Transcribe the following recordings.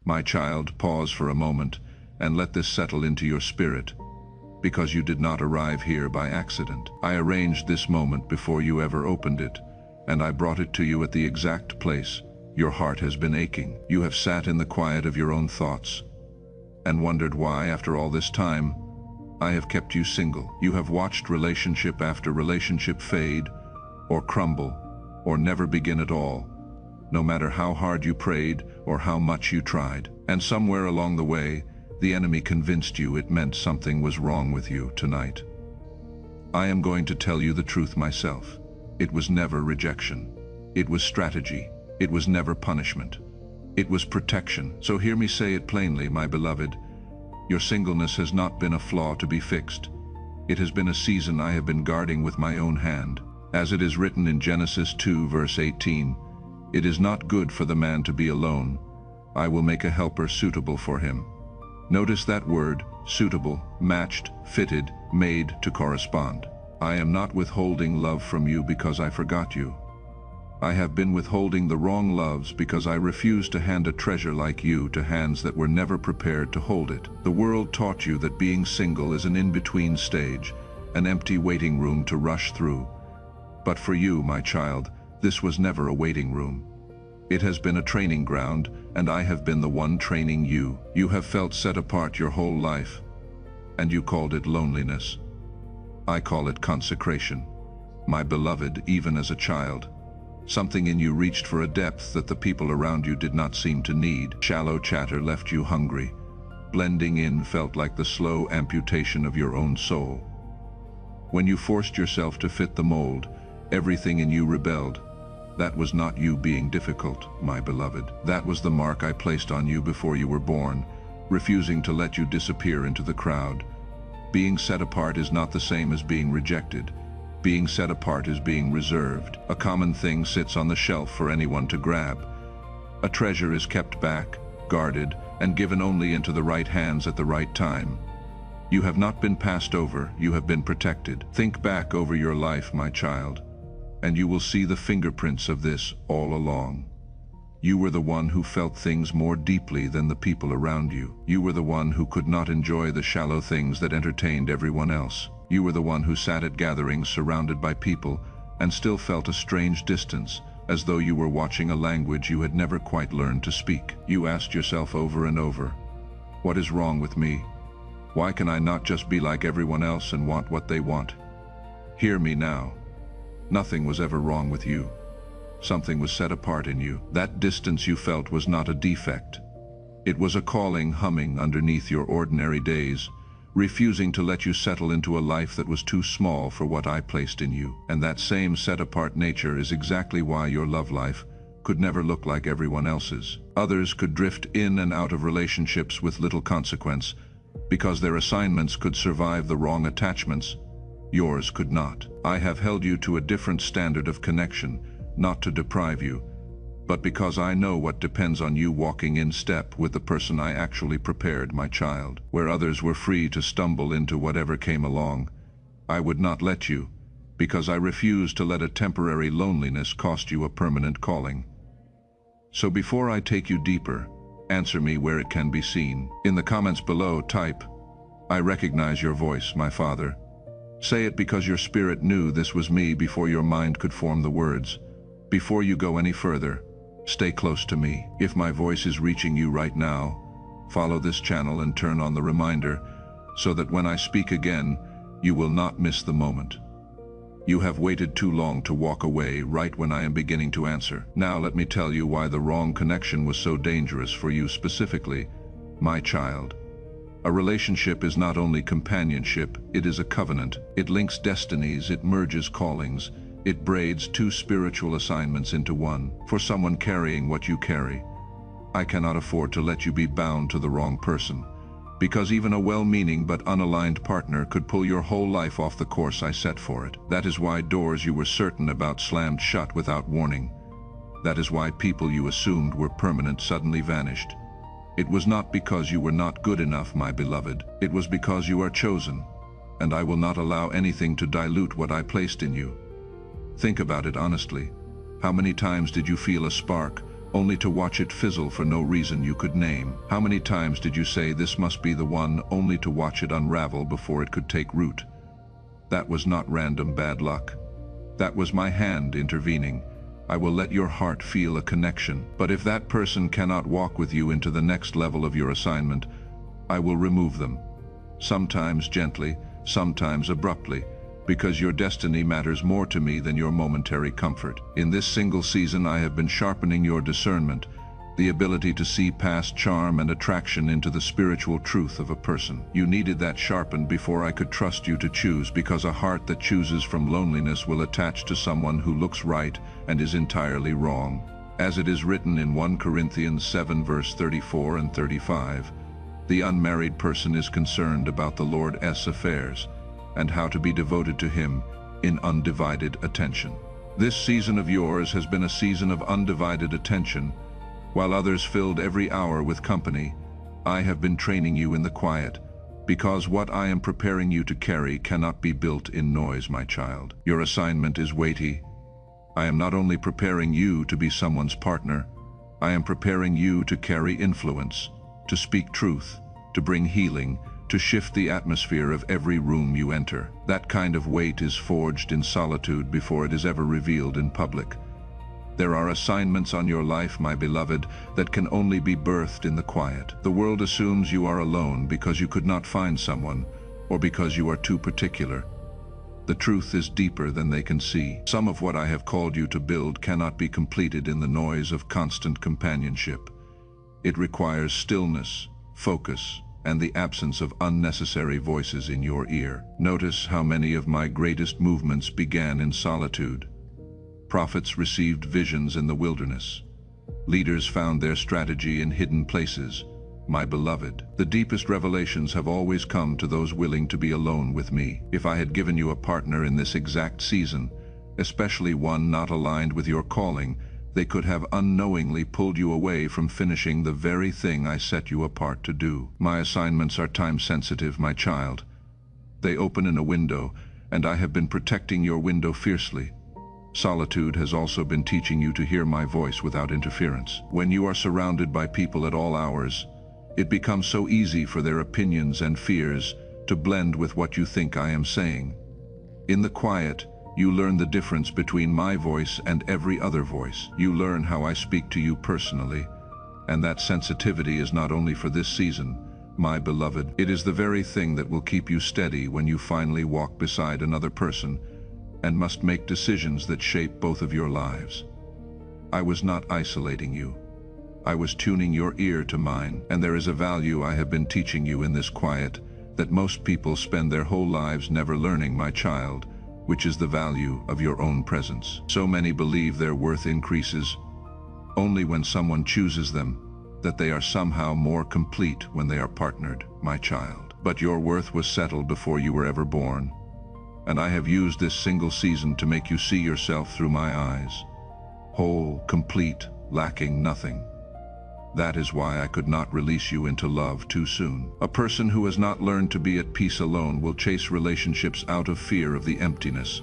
My child, pause for a moment and let this settle into your spirit, because you did not arrive here by accident. I arranged this moment before you ever opened it, and I brought it to you at the exact place your heart has been aching. You have sat in the quiet of your own thoughts and wondered why, after all this time, I have kept you single. You have watched relationship after relationship fade or crumble or never begin at all, no matter how hard you prayed or how much you tried. And somewhere along the way, the enemy convinced you it meant something was wrong with you tonight. I am going to tell you the truth myself. It was never rejection. It was strategy. It was never punishment. It was protection. So hear me say it plainly, my beloved. Your singleness has not been a flaw to be fixed. It has been a season I have been guarding with my own hand. As it is written in Genesis 2 verse 18, "It is not good for the man to be alone. I will make a helper suitable for him." Notice that word, suitable, matched, fitted, made to correspond. I am not withholding love from you because I forgot you. I have been withholding the wrong loves because I refused to hand a treasure like you to hands that were never prepared to hold it. The world taught you that being single is an in-between stage, an empty waiting room to rush through. But for you, my child, this was never a waiting room. It has been a training ground, and I have been the one training you. You have felt set apart your whole life, and you called it loneliness. I call it consecration. My beloved, even as a child, something in you reached for a depth that the people around you did not seem to need. Shallow chatter left you hungry. Blending in felt like the slow amputation of your own soul. When you forced yourself to fit the mold, everything in you rebelled. That was not you being difficult, my beloved. That was the mark I placed on you before you were born, refusing to let you disappear into the crowd. Being set apart is not the same as being rejected. Being set apart is being reserved. A common thing sits on the shelf for anyone to grab. A treasure is kept back, guarded, and given only into the right hands at the right time. You have not been passed over, you have been protected. Think back over your life, my child, and you will see the fingerprints of this all along. You were the one who felt things more deeply than the people around you. You were the one who could not enjoy the shallow things that entertained everyone else. You were the one who sat at gatherings surrounded by people and still felt a strange distance, as though you were watching a language you had never quite learned to speak. You asked yourself over and over, what is wrong with me? Why can I not just be like everyone else and want what they want? Hear me now. Nothing was ever wrong with you. Something was set apart in you. That distance you felt was not a defect. It was a calling humming underneath your ordinary days, refusing to let you settle into a life that was too small for what I placed in you. And that same set-apart nature is exactly why your love life could never look like everyone else's. Others could drift in and out of relationships with little consequence, because their assignments could survive the wrong attachments. Yours could not. I have held you to a different standard of connection, not to deprive you, but because I know what depends on you walking in step with the person I actually prepared, my child. Where others were free to stumble into whatever came along, I would not let you, because I refuse to let a temporary loneliness cost you a permanent calling. So before I take you deeper, answer me where it can be seen. In the comments below, type, "I recognize your voice, my father." Say it because your spirit knew this was me before your mind could form the words. Before you go any further, stay close to me. If my voice is reaching you right now, follow this channel and turn on the reminder so that when I speak again, you will not miss the moment. You have waited too long to walk away right when I am beginning to answer. Now let me tell you why the wrong connection was so dangerous for you specifically, my child. A relationship is not only companionship, it is a covenant. It links destinies, it merges callings, it braids two spiritual assignments into one. For someone carrying what you carry, I cannot afford to let you be bound to the wrong person, because even a well-meaning but unaligned partner could pull your whole life off the course I set for it. That is why doors you were certain about slammed shut without warning. That is why people you assumed were permanent suddenly vanished. It was not because you were not good enough, my beloved. It was because you are chosen, and I will not allow anything to dilute what I placed in you. Think about it honestly. How many times did you feel a spark, only to watch it fizzle for no reason you could name? How many times did you say this must be the one, only to watch it unravel before it could take root? That was not random bad luck. That was my hand intervening. I will let your heart feel a connection. But if that person cannot walk with you into the next level of your assignment, I will remove them. Sometimes gently, sometimes abruptly, because your destiny matters more to me than your momentary comfort. In this single season, I have been sharpening your discernment, the ability to see past charm and attraction into the spiritual truth of a person. You needed that sharpened before I could trust you to choose, because a heart that chooses from loneliness will attach to someone who looks right and is entirely wrong. As it is written in 1 Corinthians 7 verse 34 and 35, the unmarried person is concerned about the Lord's affairs and how to be devoted to him in undivided attention. This season of yours has been a season of undivided attention. While others filled every hour with company, I have been training you in the quiet, because what I am preparing you to carry cannot be built in noise, my child. Your assignment is weighty. I am not only preparing you to be someone's partner, I am preparing you to carry influence, to speak truth, to bring healing, to shift the atmosphere of every room you enter. That kind of weight is forged in solitude before it is ever revealed in public. There are assignments on your life, my beloved, that can only be birthed in the quiet. The world assumes you are alone because you could not find someone, or because you are too particular. The truth is deeper than they can see. Some of what I have called you to build cannot be completed in the noise of constant companionship. It requires stillness, focus, and the absence of unnecessary voices in your ear. Notice how many of my greatest movements began in solitude. Prophets received visions in the wilderness. Leaders found their strategy in hidden places. My beloved, the deepest revelations have always come to those willing to be alone with me. If I had given you a partner in this exact season, especially one not aligned with your calling, they could have unknowingly pulled you away from finishing the very thing I set you apart to do. My assignments are time-sensitive, my child. They open in a window, and I have been protecting your window fiercely. Solitude has also been teaching you to hear my voice without interference. When you are surrounded by people at all hours, it becomes so easy for their opinions and fears to blend with what you think I am saying. In the quiet, you learn the difference between my voice and every other voice. You learn how I speak to you personally, and that sensitivity is not only for this season, my beloved. It is the very thing that will keep you steady when you finally walk beside another person and must make decisions that shape both of your lives. I was not isolating you. I was tuning your ear to mine, and there is a value I have been teaching you in this quiet that most people spend their whole lives never learning, my child, which is the value of your own presence. So many believe their worth increases only when someone chooses them, that they are somehow more complete when they are partnered, my child. But your worth was settled before you were ever born, and I have used this single season to make you see yourself through my eyes, whole, complete, lacking nothing. That is why I could not release you into love too soon. A person who has not learned to be at peace alone will chase relationships out of fear of the emptiness.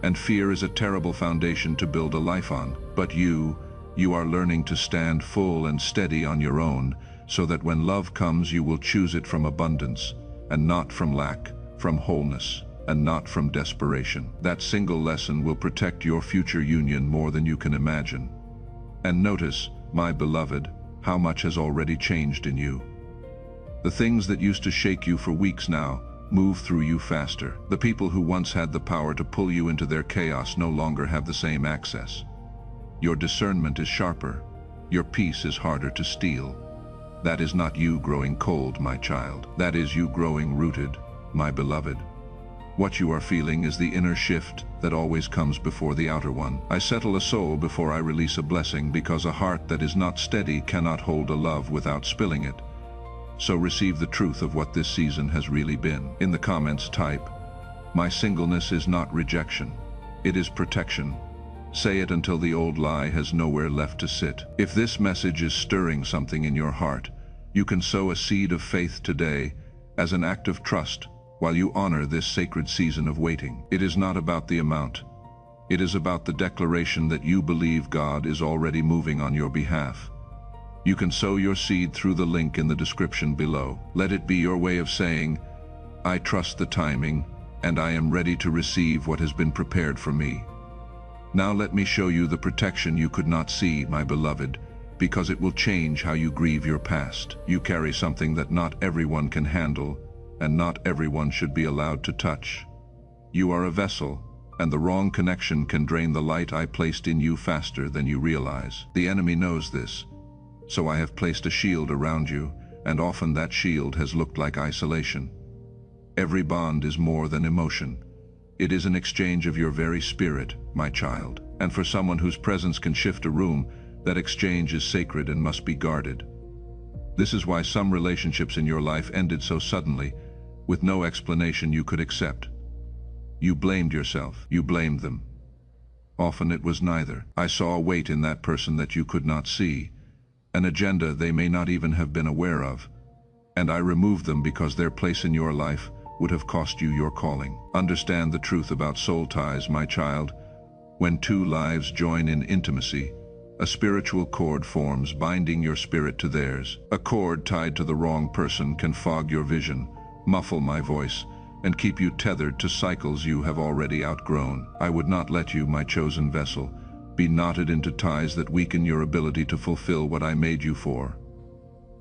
And fear is a terrible foundation to build a life on. But you are learning to stand full and steady on your own, so that when love comes, you will choose it from abundance, and not from lack, from wholeness, and not from desperation. That single lesson will protect your future union more than you can imagine. And notice, my beloved, how much has already changed in you. The things that used to shake you for weeks now move through you faster. The people who once had the power to pull you into their chaos no longer have the same access. Your discernment is sharper. Your peace is harder to steal. That is not you growing cold, my child. That is you growing rooted, my beloved. What you are feeling is the inner shift that always comes before the outer one. I settle a soul before I release a blessing, because a heart that is not steady cannot hold a love without spilling it. So receive the truth of what this season has really been. In the comments type, "My singleness is not rejection. It is protection." Say it until the old lie has nowhere left to sit. If this message is stirring something in your heart, you can sow a seed of faith today as an act of trust, while you honor this sacred season of waiting. It is not about the amount. It is about the declaration that you believe God is already moving on your behalf. You can sow your seed through the link in the description below. Let it be your way of saying, I trust the timing, and I am ready to receive what has been prepared for me. Now let me show you the protection you could not see, my beloved, because it will change how you grieve your past. You carry something that not everyone can handle, and not everyone should be allowed to touch. You are a vessel, and the wrong connection can drain the light I placed in you faster than you realize. The enemy knows this, so I have placed a shield around you, and often that shield has looked like isolation. Every bond is more than emotion. It is an exchange of your very spirit, my child. And for someone whose presence can shift a room, that exchange is sacred and must be guarded. This is why some relationships in your life ended so suddenly, with no explanation you could accept. You blamed yourself, you blamed them. Often it was neither. I saw a weight in that person that you could not see, an agenda they may not even have been aware of, and I removed them because their place in your life would have cost you your calling. Understand the truth about soul ties, my child. When two lives join in intimacy, a spiritual cord forms, binding your spirit to theirs. A cord tied to the wrong person can fog your vision, muffle my voice, and keep you tethered to cycles you have already outgrown. I would not let you, my chosen vessel, be knotted into ties that weaken your ability to fulfill what I made you for.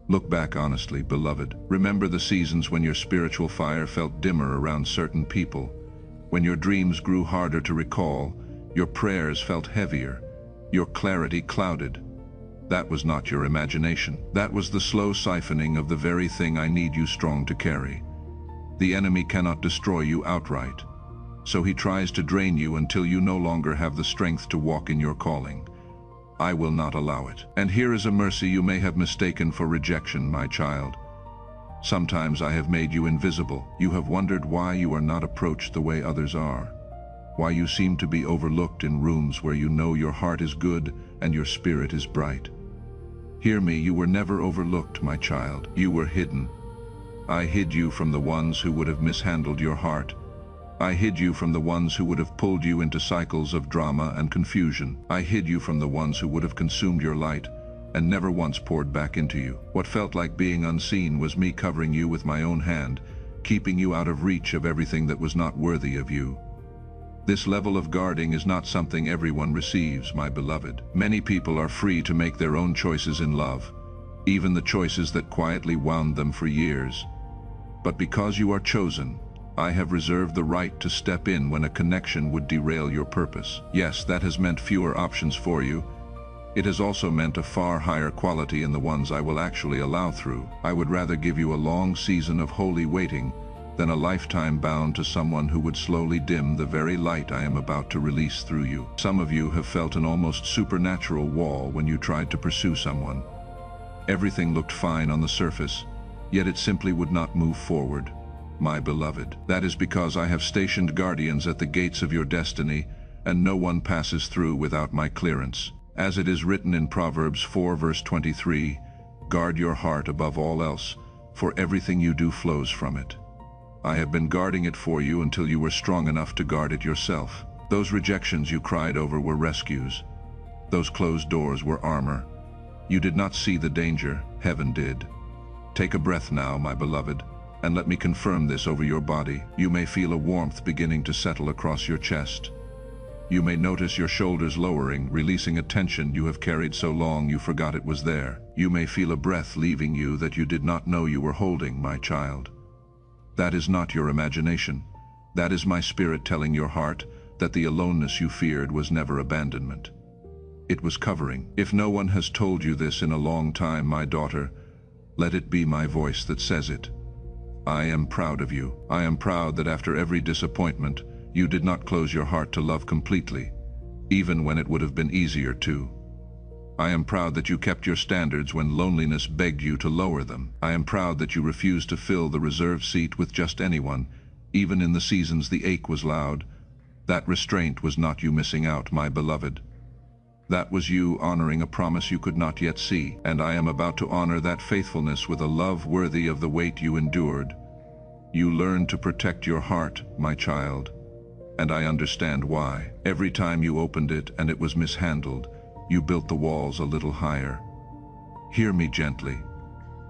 Look back honestly, beloved. Remember the seasons when your spiritual fire felt dimmer around certain people, when your dreams grew harder to recall, your prayers felt heavier, your clarity clouded. That was not your imagination. That was the slow siphoning of the very thing I need you strong to carry. The enemy cannot destroy you outright, so he tries to drain you until you no longer have the strength to walk in your calling. I will not allow it. And here is a mercy you may have mistaken for rejection, my child. Sometimes I have made you invisible. You have wondered why you are not approached the way others are, why you seem to be overlooked in rooms where you know your heart is good and your spirit is bright. Hear me, you were never overlooked, my child. You were hidden. I hid you from the ones who would have mishandled your heart. I hid you from the ones who would have pulled you into cycles of drama and confusion. I hid you from the ones who would have consumed your light and never once poured back into you. What felt like being unseen was me covering you with my own hand, keeping you out of reach of everything that was not worthy of you. This level of guarding is not something everyone receives, my beloved. Many people are free to make their own choices in love, even the choices that quietly wound them for years. But because you are chosen, I have reserved the right to step in when a connection would derail your purpose. Yes, that has meant fewer options for you. It has also meant a far higher quality in the ones I will actually allow through. I would rather give you a long season of holy waiting than a lifetime bound to someone who would slowly dim the very light I am about to release through you. Some of you have felt an almost supernatural wall when you tried to pursue someone. Everything looked fine on the surface, yet it simply would not move forward. My beloved, that is because I have stationed guardians at the gates of your destiny, and no one passes through without my clearance. As it is written in Proverbs 4 verse 23, guard your heart above all else, for everything you do flows from it. I have been guarding it for you until you were strong enough to guard it yourself. Those rejections you cried over were rescues. Those closed doors were armor. You did not see the danger, heaven did. Take a breath now, my beloved, and let me confirm this over your body. You may feel a warmth beginning to settle across your chest. You may notice your shoulders lowering, releasing a tension you have carried so long you forgot it was there. You may feel a breath leaving you that you did not know you were holding, my child. That is not your imagination. That is my spirit telling your heart that the aloneness you feared was never abandonment. It was covering. If no one has told you this in a long time, my daughter, let it be my voice that says it. I am proud of you. I am proud that after every disappointment, you did not close your heart to love completely, even when it would have been easier to. I am proud that you kept your standards when loneliness begged you to lower them. I am proud that you refused to fill the reserved seat with just anyone, even in the seasons the ache was loud. That restraint was not you missing out, my beloved. That was you honoring a promise you could not yet see, and I am about to honor that faithfulness with a love worthy of the weight you endured. You learned to protect your heart, my child. and I understand why. Every time you opened it and it was mishandled, you built the walls a little higher. Hear me gently.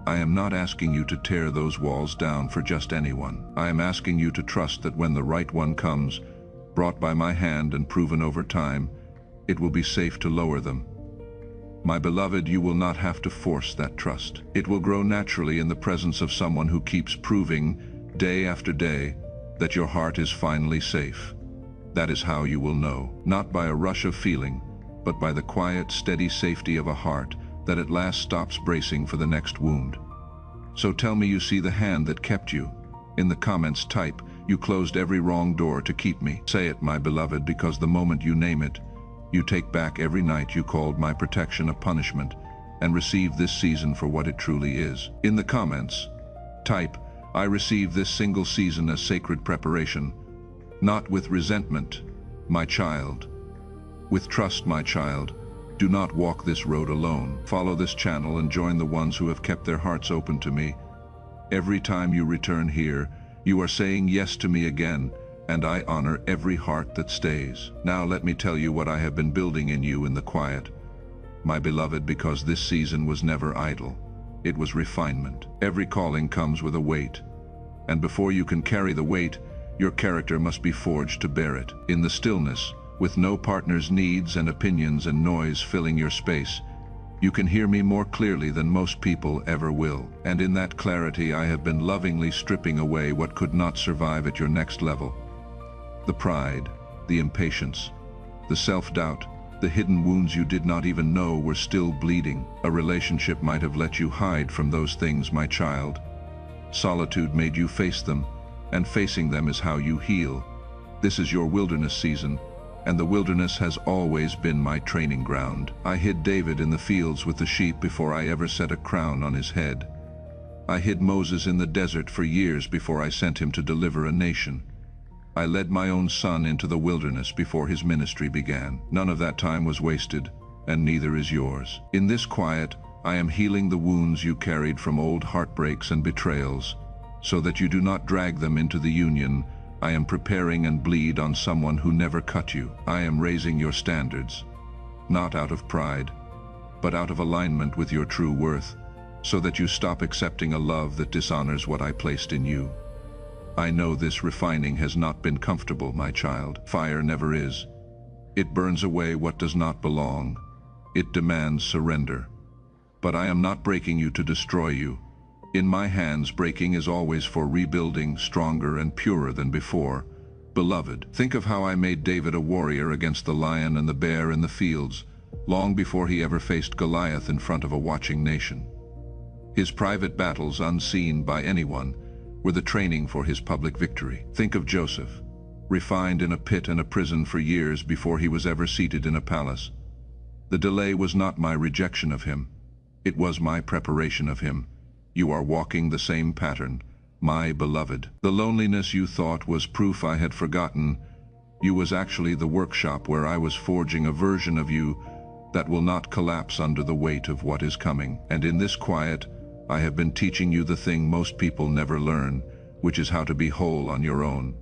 I am not asking you to tear those walls down for just anyone. I am asking you to trust that when the right one comes, brought by my hand and proven over time, it will be safe to lower them. My beloved, you will not have to force that trust. It will grow naturally in the presence of someone who keeps proving, day after day, that your heart is finally safe. That is how you will know, not by a rush of feeling, but by the quiet, steady safety of a heart that at last stops bracing for the next wound. So tell me you see the hand that kept you. In the comments type, you closed every wrong door to keep me. Say it, my beloved, because the moment you name it, you take back every night you called my protection a punishment, and receive this season for what it truly is. In the comments, type, I receive this single season as sacred preparation, not with resentment, my child. With trust, my child. Do not walk this road alone. Follow this channel and join the ones who have kept their hearts open to me. Every time you return here, you are saying yes to me again, and I honor every heart that stays. Now let me tell you what I have been building in you in the quiet, my beloved, because this season was never idle. It was refinement. Every calling comes with a weight, and before you can carry the weight, your character must be forged to bear it. In the stillness, with no partner's needs and opinions and noise filling your space, you can hear me more clearly than most people ever will. And in that clarity, I have been lovingly stripping away what could not survive at your next level. The pride, the impatience, the self-doubt, the hidden wounds you did not even know were still bleeding. A relationship might have let you hide from those things, my child. Solitude made you face them, and facing them is how you heal. This is your wilderness season, and the wilderness has always been my training ground. I hid David in the fields with the sheep before I ever set a crown on his head. I hid Moses in the desert for years before I sent him to deliver a nation. I led my own son into the wilderness before his ministry began. None of that time was wasted, and neither is yours. In this quiet, I am healing the wounds you carried from old heartbreaks and betrayals, so that you do not drag them into the union. I am preparing and bleed on someone who never cut you. I am raising your standards, not out of pride, but out of alignment with your true worth, so that you stop accepting a love that dishonors what I placed in you. I know this refining has not been comfortable, my child. Fire never is. It burns away what does not belong. It demands surrender. But I am not breaking you to destroy you. In my hands, breaking is always for rebuilding, stronger and purer than before. Beloved, think of how I made David a warrior against the lion and the bear in the fields, long before he ever faced Goliath in front of a watching nation. His private battles, unseen by anyone, were the training for his public victory. Think of Joseph, refined in a pit and a prison for years before he was ever seated in a palace. The delay was not my rejection of him. It was my preparation of him. You are walking the same pattern, my beloved. The loneliness you thought was proof I had forgotten you was actually the workshop where I was forging a version of you that will not collapse under the weight of what is coming. And in this quiet, I have been teaching you the thing most people never learn, which is how to be whole on your own.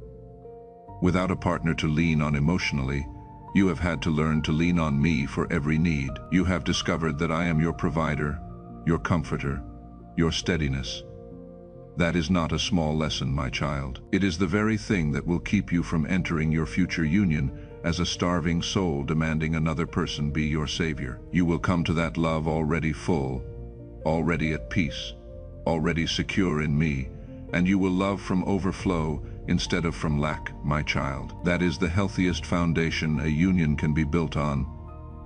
Without a partner to lean on emotionally, you have had to learn to lean on me for every need. You have discovered that I am your provider, your comforter, your steadiness. That is not a small lesson, my child. It is the very thing that will keep you from entering your future union as a starving soul demanding another person be your savior. You will come to that love already full, already at peace, already secure in me, and you will love from overflow instead of from lack, my child. That is the healthiest foundation a union can be built on,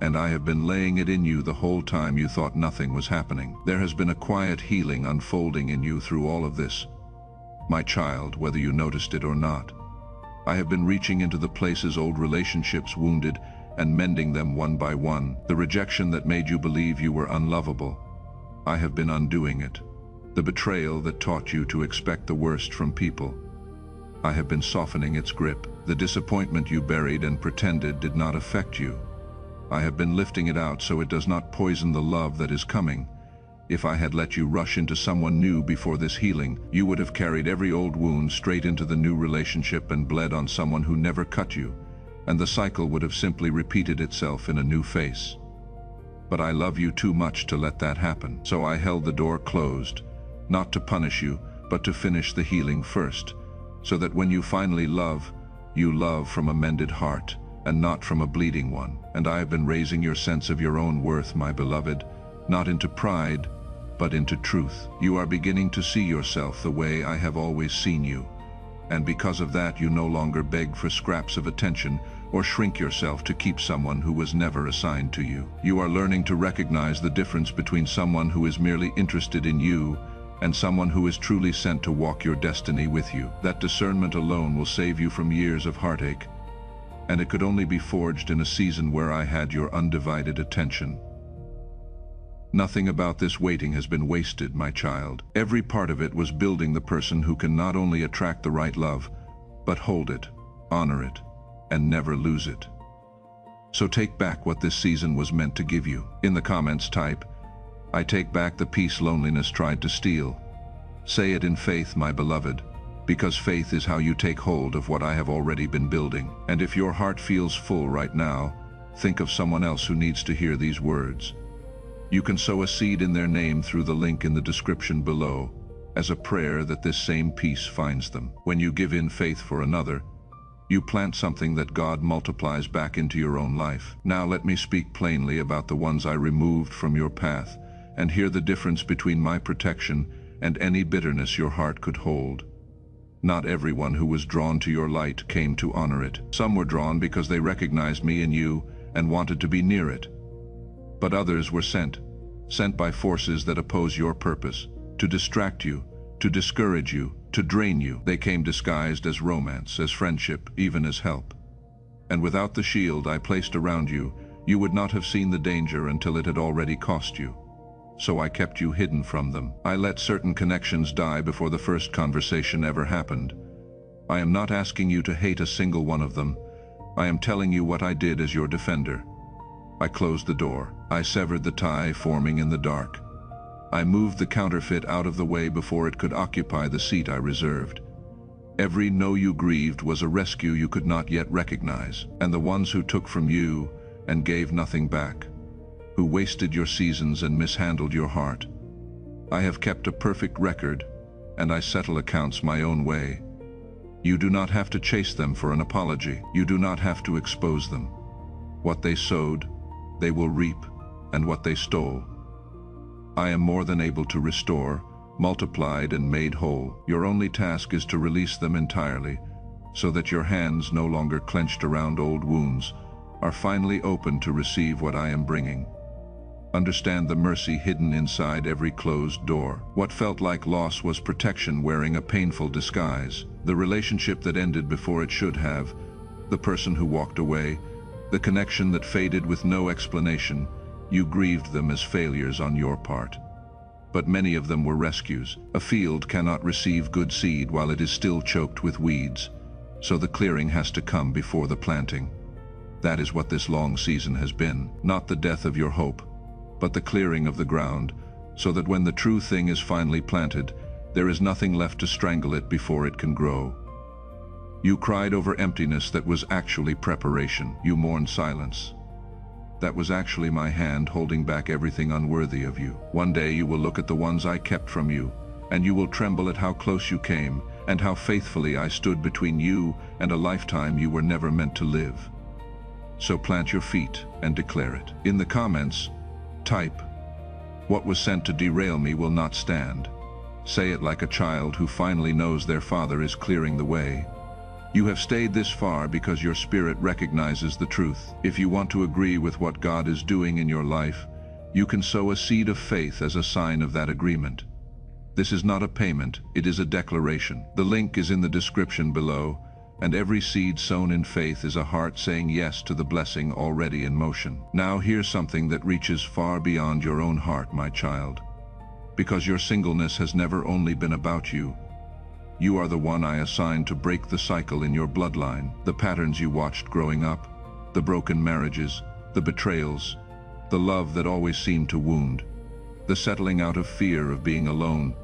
and I have been laying it in you the whole time you thought nothing was happening. There has been a quiet healing unfolding in you through all of this, my child, whether you noticed it or not. I have been reaching into the places old relationships wounded and mending them one by one. The rejection that made you believe you were unlovable, I have been undoing it. The betrayal that taught you to expect the worst from people, I have been softening its grip. The disappointment you buried and pretended did not affect you, I have been lifting it out so it does not poison the love that is coming. If I had let you rush into someone new before this healing, you would have carried every old wound straight into the new relationship and bled on someone who never cut you, and the cycle would have simply repeated itself in a new face. But I love you too much to let that happen, so I held the door closed, not to punish you, but to finish the healing first, so that when you finally love, you love from a mended heart, and not from a bleeding one. And I have been raising your sense of your own worth, my beloved, not into pride, but into truth. You are beginning to see yourself the way I have always seen you, and because of that you no longer beg for scraps of attention or shrink yourself to keep someone who was never assigned to you. You are learning to recognize the difference between someone who is merely interested in you and someone who is truly sent to walk your destiny with you. That discernment alone will save you from years of heartache, and it could only be forged in a season where I had your undivided attention. Nothing about this waiting has been wasted, my child. Every part of it was building the person who can not only attract the right love, but hold it, honor it, and never lose it. So take back what this season was meant to give you. In the comments type, I take back the peace loneliness tried to steal. Say it in faith, my beloved, because faith is how you take hold of what I have already been building. And if your heart feels full right now, think of someone else who needs to hear these words. You can sow a seed in their name through the link in the description below, as a prayer that this same peace finds them. When you give in faith for another, you plant something that God multiplies back into your own life. Now let me speak plainly about the ones I removed from your path, and hear the difference between my protection and any bitterness your heart could hold. Not everyone who was drawn to your light came to honor it. Some were drawn because they recognized me in you and wanted to be near it. But others were sent by forces that oppose your purpose, to distract you, to discourage you, to drain you. They came disguised as romance, as friendship, even as help. And without the shield I placed around you, you would not have seen the danger until it had already cost you. So I kept you hidden from them. I let certain connections die before the first conversation ever happened. I am not asking you to hate a single one of them. I am telling you what I did as your defender. I closed the door. I severed the tie forming in the dark. I moved the counterfeit out of the way before it could occupy the seat I reserved. Every no you grieved was a rescue you could not yet recognize, and the ones who took from you and gave nothing back, who wasted your seasons and mishandled your heart. I have kept a perfect record, and I settle accounts my own way. You do not have to chase them for an apology. You do not have to expose them. What they sowed, they will reap, and what they stole, I am more than able to restore, multiplied and made whole. Your only task is to release them entirely, so that your hands, no longer clenched around old wounds, are finally open to receive what I am bringing. Understand the mercy hidden inside every closed door. What felt like loss was protection wearing a painful disguise. The relationship that ended before it should have, the person who walked away, the connection that faded with no explanation, you grieved them as failures on your part. But many of them were rescues. A field cannot receive good seed while it is still choked with weeds, so the clearing has to come before the planting. That is what this long season has been. Not the death of your hope, but the clearing of the ground, so that when the true thing is finally planted, there is nothing left to strangle it before it can grow. You cried over emptiness that was actually preparation. You mourned silence. That was actually my hand holding back everything unworthy of you. One day you will look at the ones I kept from you, and you will tremble at how close you came, and how faithfully I stood between you and a lifetime you were never meant to live. So plant your feet and declare it. In the comments, type, "What was sent to derail me will not stand." Say it like a child who finally knows their father is clearing the way. You have stayed this far because your spirit recognizes the truth. If you want to agree with what God is doing in your life, you can sow a seed of faith as a sign of that agreement. This is not a payment, it is a declaration. The link is in the description below, and every seed sown in faith is a heart saying yes to the blessing already in motion. Now here's something that reaches far beyond your own heart, my child. Because your singleness has never only been about you. You are the one I assigned to break the cycle in your bloodline, the patterns you watched growing up, the broken marriages, the betrayals, the love that always seemed to wound. the settling out of fear of being alone.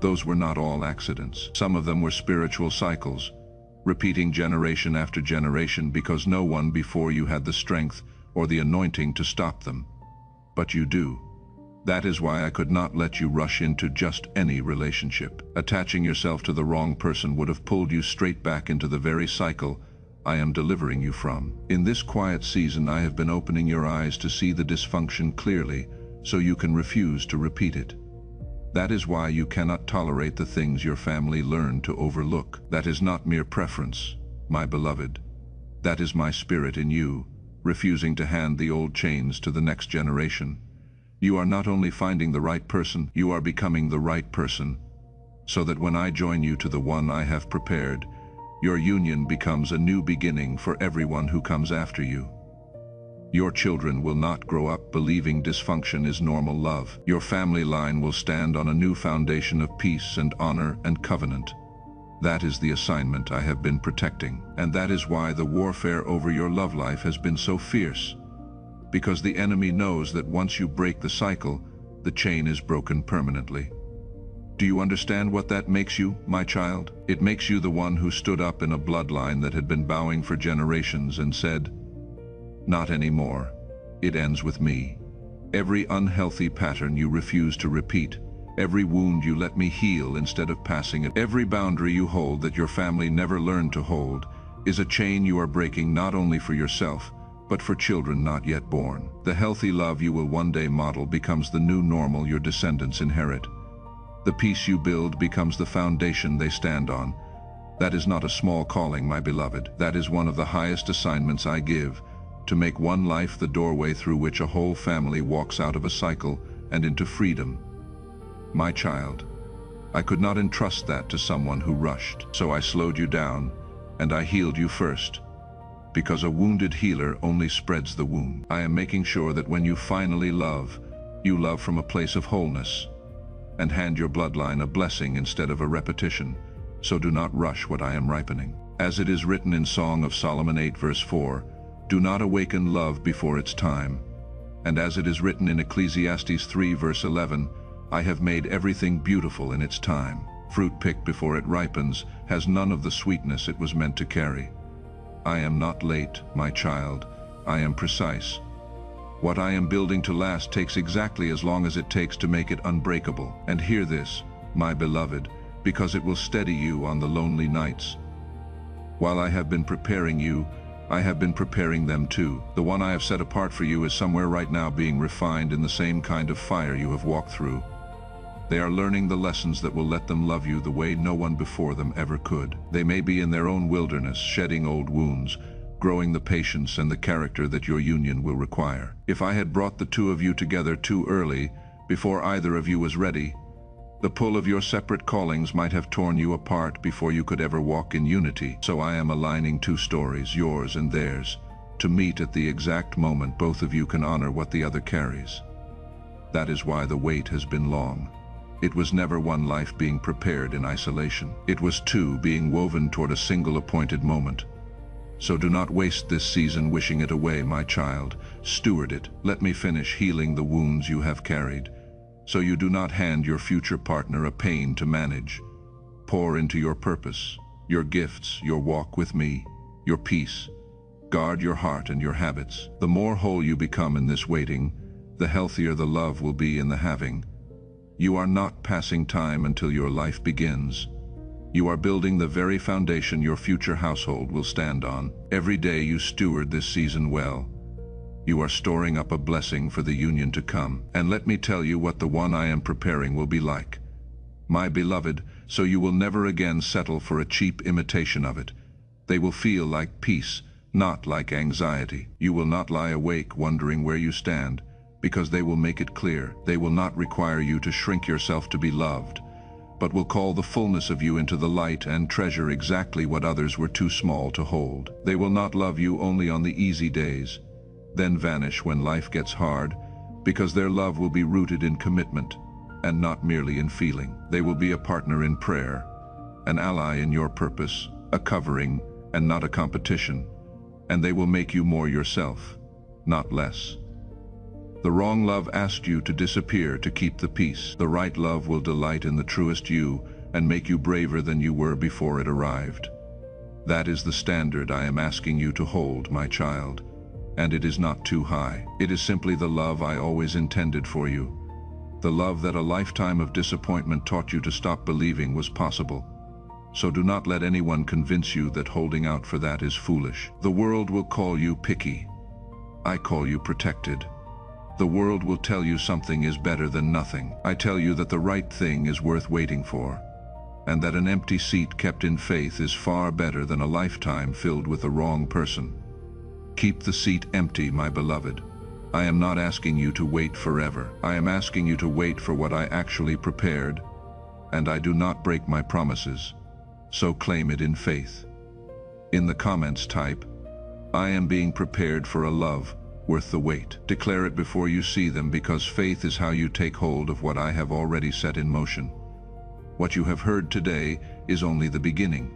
Those were not all accidents. Some of them were spiritual cycles, repeating generation after generation because no one before you had the strength or the anointing to stop them. But you do. That is why I could not let you rush into just any relationship. Attaching yourself to the wrong person would have pulled you straight back into the very cycle I am delivering you from. In this quiet season, I have been opening your eyes to see the dysfunction clearly, so you can refuse to repeat it. That is why you cannot tolerate the things your family learned to overlook. That is not mere preference, my beloved. That is my spirit in you, refusing to hand the old chains to the next generation. You are not only finding the right person, you are becoming the right person, so that when I join you to the one I have prepared, your union becomes a new beginning for everyone who comes after you. Your children will not grow up believing dysfunction is normal love. Your family line will stand on a new foundation of peace and honor and covenant. That is the assignment I have been protecting, and that is why the warfare over your love life has been so fierce. Because the enemy knows that once you break the cycle, the chain is broken permanently. Do you understand what that makes you, my child? It makes you the one who stood up in a bloodline that had been bowing for generations and said, "Not anymore. It ends with me." Every unhealthy pattern you refuse to repeat, every wound you let me heal instead of passing it, every boundary you hold that your family never learned to hold, is a chain you are breaking not only for yourself, but for children not yet born. The healthy love you will one day model becomes the new normal your descendants inherit. The peace you build becomes the foundation they stand on. That is not a small calling, my beloved. That is one of the highest assignments I give, to make one life the doorway through which a whole family walks out of a cycle and into freedom. My child, I could not entrust that to someone who rushed, so I slowed you down, and I healed you first. Because a wounded healer only spreads the wound. I am making sure that when you finally love, you love from a place of wholeness, and hand your bloodline a blessing instead of a repetition, so do not rush what I am ripening. As it is written in Song of Solomon 8 verse 4, do not awaken love before its time. And as it is written in Ecclesiastes 3 verse 11, I have made everything beautiful in its time. Fruit picked before it ripens has none of the sweetness it was meant to carry. I am not late, my child. I am precise. What I am building to last takes exactly as long as it takes to make it unbreakable. And hear this, my beloved, because it will steady you on the lonely nights. While I have been preparing you, I have been preparing them too. The one I have set apart for you is somewhere right now being refined in the same kind of fire you have walked through. They are learning the lessons that will let them love you the way no one before them ever could. They may be in their own wilderness, shedding old wounds, growing the patience and the character that your union will require. If I had brought the two of you together too early, before either of you was ready, the pull of your separate callings might have torn you apart before you could ever walk in unity. So I am aligning two stories, yours and theirs, to meet at the exact moment both of you can honor what the other carries. That is why the wait has been long. It was never one life being prepared in isolation. It was two being woven toward a single appointed moment. So do not waste this season wishing it away, my child. Steward it. Let me finish healing the wounds you have carried, so you do not hand your future partner a pain to manage. Pour into your purpose, your gifts, your walk with me, your peace. Guard your heart and your habits. The more whole you become in this waiting, the healthier the love will be in the having. You are not passing time until your life begins. You are building the very foundation your future household will stand on. Every day you steward this season well. You are storing up a blessing for the union to come. And let me tell you what the one I am preparing will be like. My beloved, so you will never again settle for a cheap imitation of it. They will feel like peace, not like anxiety. You will not lie awake wondering where you stand, because they will make it clear. They will not require you to shrink yourself to be loved, but will call the fullness of you into the light and treasure exactly what others were too small to hold. They will not love you only on the easy days, then vanish when life gets hard, because their love will be rooted in commitment and not merely in feeling. They will be a partner in prayer, an ally in your purpose, a covering and not a competition, and they will make you more yourself, not less. The wrong love asked you to disappear to keep the peace. The right love will delight in the truest you and make you braver than you were before it arrived. That is the standard I am asking you to hold, my child, and it is not too high. It is simply the love I always intended for you, the love that a lifetime of disappointment taught you to stop believing was possible. So do not let anyone convince you that holding out for that is foolish. The world will call you picky. I call you protected. The world will tell you something is better than nothing. I tell you that the right thing is worth waiting for, and that an empty seat kept in faith is far better than a lifetime filled with the wrong person. Keep the seat empty, my beloved. I am not asking you to wait forever. I am asking you to wait for what I actually prepared, and I do not break my promises, so claim it in faith. In the comments type, I am being prepared for a love worth the wait. Declare it before you see them, because faith is how you take hold of what I have already set in motion. What you have heard today is only the beginning.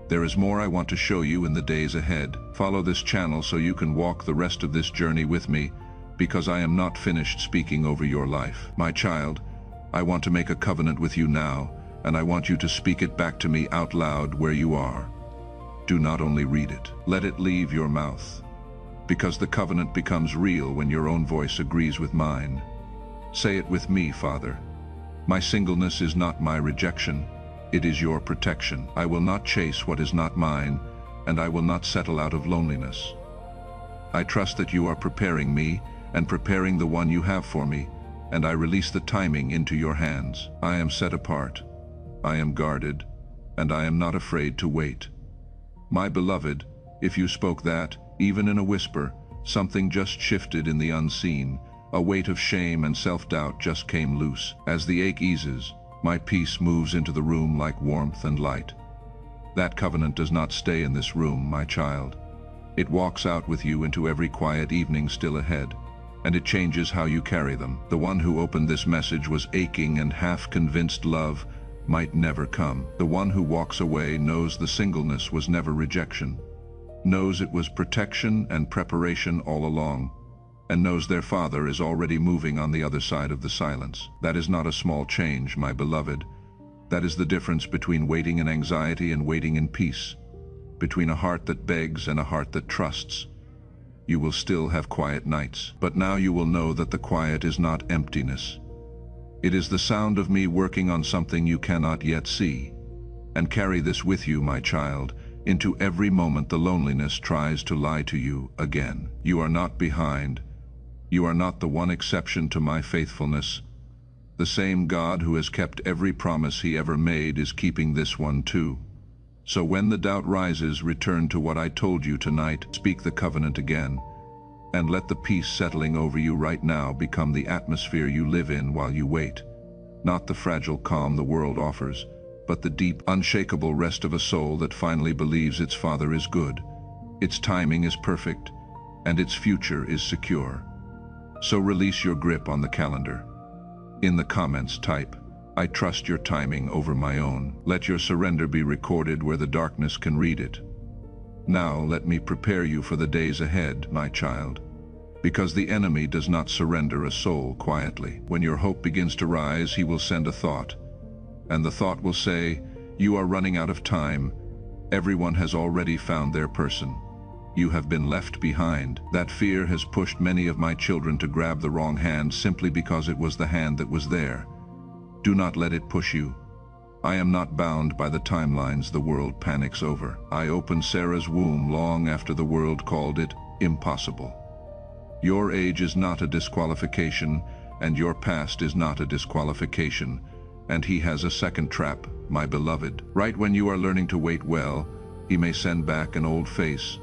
There is more I want to show you in the days ahead. Follow this channel so you can walk the rest of this journey with me, because I am not finished speaking over your life. My child, I want to make a covenant with you now, and I want you to speak it back to me out loud where you are. Do not only read it. Let it leave your mouth, because the covenant becomes real when your own voice agrees with mine. Say it with me, Father. My singleness is not my rejection. It is your protection. I will not chase what is not mine, and I will not settle out of loneliness. I trust that you are preparing me and preparing the one you have for me, and I release the timing into your hands. I am set apart. I am guarded, and I am not afraid to wait. My beloved, if you spoke that, even in a whisper, something just shifted in the unseen. A weight of shame and self-doubt just came loose. As the ache eases, my peace moves into the room like warmth and light. That covenant does not stay in this room, my child. It walks out with you into every quiet evening still ahead, and it changes how you carry them. The one who opened this message was aching and half-convinced love might never come. The one who walks away knows the singleness was never rejection, knows it was protection and preparation all along, and knows their Father is already moving on the other side of the silence. That is not a small change, my beloved. That is the difference between waiting in anxiety and waiting in peace, between a heart that begs and a heart that trusts. You will still have quiet nights, but now you will know that the quiet is not emptiness. It is the sound of me working on something you cannot yet see. And carry this with you, my child, into every moment the loneliness tries to lie to you again. You are not behind. You are not the one exception to my faithfulness. The same God who has kept every promise he ever made is keeping this one too. So when the doubt rises, return to what I told you tonight, speak the covenant again, and let the peace settling over you right now become the atmosphere you live in while you wait. Not the fragile calm the world offers, but the deep, unshakable rest of a soul that finally believes its Father is good, its timing is perfect, and its future is secure. So release your grip on the calendar. In the comments type, I trust your timing over my own. Let your surrender be recorded where the darkness can read it. Now let me prepare you for the days ahead, my child, because the enemy does not surrender a soul quietly. When your hope begins to rise, he will send a thought, and the thought will say, you are running out of time. Everyone has already found their person. You have been left behind. That fear has pushed many of my children to grab the wrong hand simply because it was the hand that was there. Do not let it push you. I am not bound by the timelines the world panics over. I opened Sarah's womb long after the world called it impossible. Your age is not a disqualification, and your past is not a disqualification, and he has a second trap, my beloved. Right when you are learning to wait well, he may send back an old face,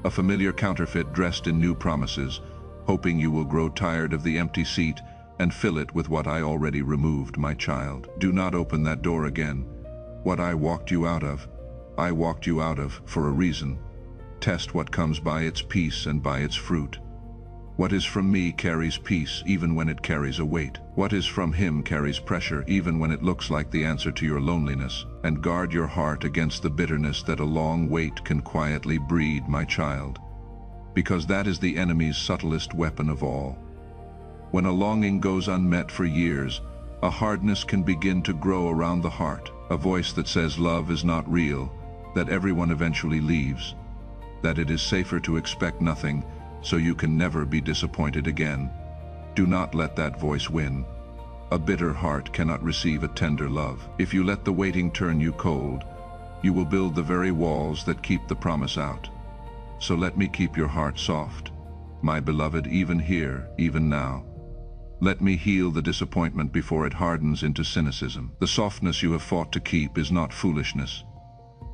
a familiar counterfeit dressed in new promises, hoping you will grow tired of the empty seat and fill it with what I already removed, my child. Do not open that door again. What I walked you out of for a reason. Test what comes by its peace and by its fruit. What is from me carries peace even when it carries a weight. What is from him carries pressure even when it looks like the answer to your loneliness. And guard your heart against the bitterness that a long wait can quietly breed, my child, because that is the enemy's subtlest weapon of all. When a longing goes unmet for years, a hardness can begin to grow around the heart, a voice that says love is not real, that everyone eventually leaves, that it is safer to expect nothing so you can never be disappointed again. Do not let that voice win. A bitter heart cannot receive a tender love. If you let the waiting turn you cold, you will build the very walls that keep the promise out. So let me keep your heart soft, my beloved, even here, even now. Let me heal the disappointment before it hardens into cynicism. The softness you have fought to keep is not foolishness.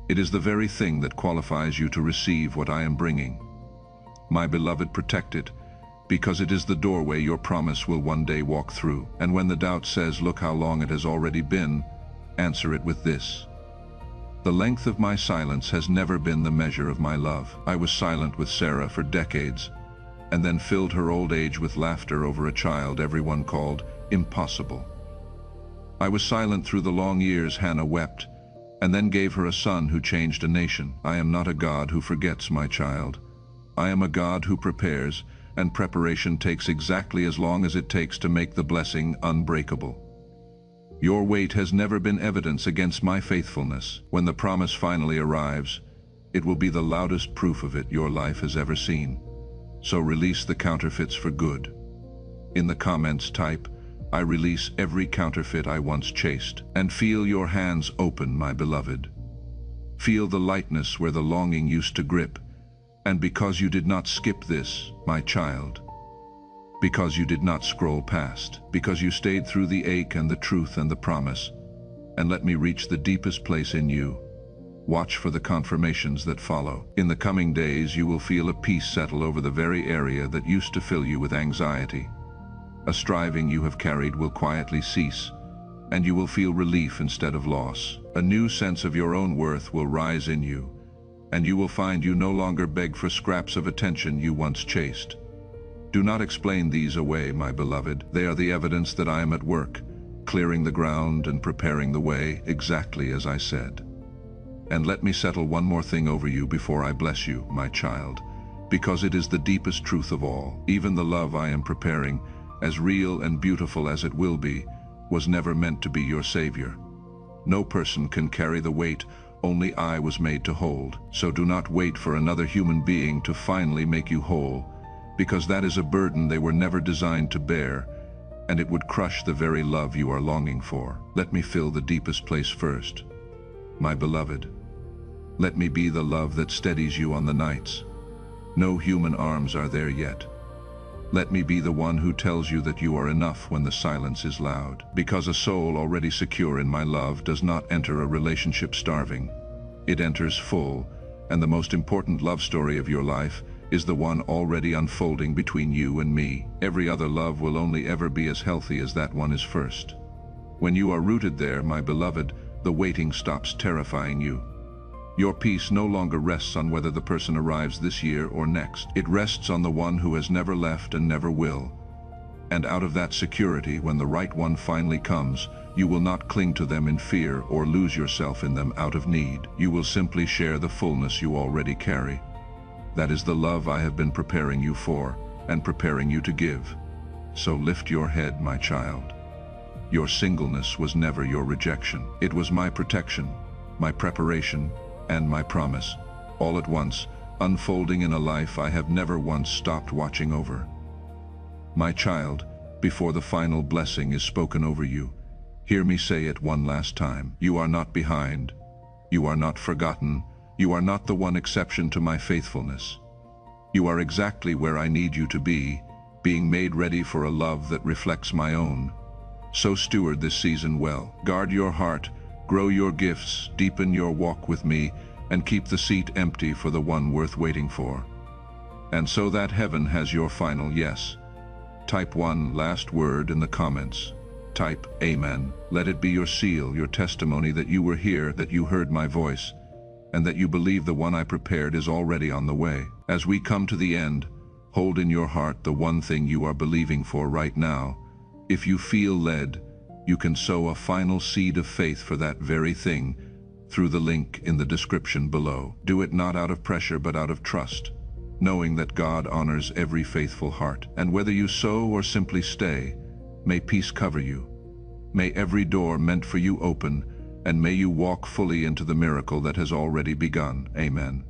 It is the very thing that qualifies you to receive what I am bringing. My beloved, protect it, because it is the doorway your promise will one day walk through. And when the doubt says, look how long it has already been, answer it with this: the length of my silence has never been the measure of my love. I was silent with Sarah for decades, and then filled her old age with laughter over a child everyone called impossible. I was silent through the long years Hannah wept, and then gave her a son who changed a nation. I am not a God who forgets, my child. I am a God who prepares, and preparation takes exactly as long as it takes to make the blessing unbreakable. Your wait has never been evidence against my faithfulness. When the promise finally arrives, it will be the loudest proof of it your life has ever seen. So release the counterfeits for good. In the comments type, I release every counterfeit I once chased. And feel your hands open, my beloved. Feel the lightness where the longing used to grip. And because you did not skip this, my child, because you did not scroll past, because you stayed through the ache and the truth and the promise, and let me reach the deepest place in you. Watch for the confirmations that follow. In the coming days, you will feel a peace settle over the very area that used to fill you with anxiety. A striving you have carried will quietly cease, and you will feel relief instead of loss. A new sense of your own worth will rise in you, and you will find you no longer beg for scraps of attention you once chased. Do not explain these away, my beloved. They are the evidence that I am at work, clearing the ground and preparing the way, exactly as I said. And let me settle one more thing over you before I bless you, my child, because it is the deepest truth of all. Even the love I am preparing, as real and beautiful as it will be, was never meant to be your savior. No person can carry the weight only I was made to hold. So do not wait for another human being to finally make you whole, because that is a burden they were never designed to bear, and it would crush the very love you are longing for. Let me fill the deepest place first, my beloved. Let me be the love that steadies you on the nights. No human arms are there yet. Let me be the one who tells you that you are enough when the silence is loud. Because a soul already secure in my love does not enter a relationship starving. It enters full, and the most important love story of your life is the one already unfolding between you and me. Every other love will only ever be as healthy as that one is first. When you are rooted there, my beloved, the waiting stops terrifying you. Your peace no longer rests on whether the person arrives this year or next. It rests on the one who has never left and never will. And out of that security, when the right one finally comes, you will not cling to them in fear or lose yourself in them out of need. You will simply share the fullness you already carry. That is the love I have been preparing you for and preparing you to give. So lift your head, my child. Your singleness was never your rejection. It was my protection, my preparation, and my promise, all at once, unfolding in a life I have never once stopped watching over. My child, before the final blessing is spoken over you, hear me say it one last time. You are not behind. You are not forgotten. You are not the one exception to my faithfulness. You are exactly where I need you to be, being made ready for a love that reflects my own. So steward this season well. Guard your heart, grow your gifts, deepen your walk with me, and keep the seat empty for the one worth waiting for. And so that heaven has your final yes. Type one last word in the comments. Type Amen. Let it be your seal, your testimony that you were here, that you heard my voice, and that you believe the one I prepared is already on the way. As we come to the end, hold in your heart the one thing you are believing for right now. If you feel led, you can sow a final seed of faith for that very thing through the link in the description below. Do it not out of pressure but out of trust. knowing that God honors every faithful heart. And whether you sow or simply stay, may peace cover you. May every door meant for you open, and may you walk fully into the miracle that has already begun. Amen.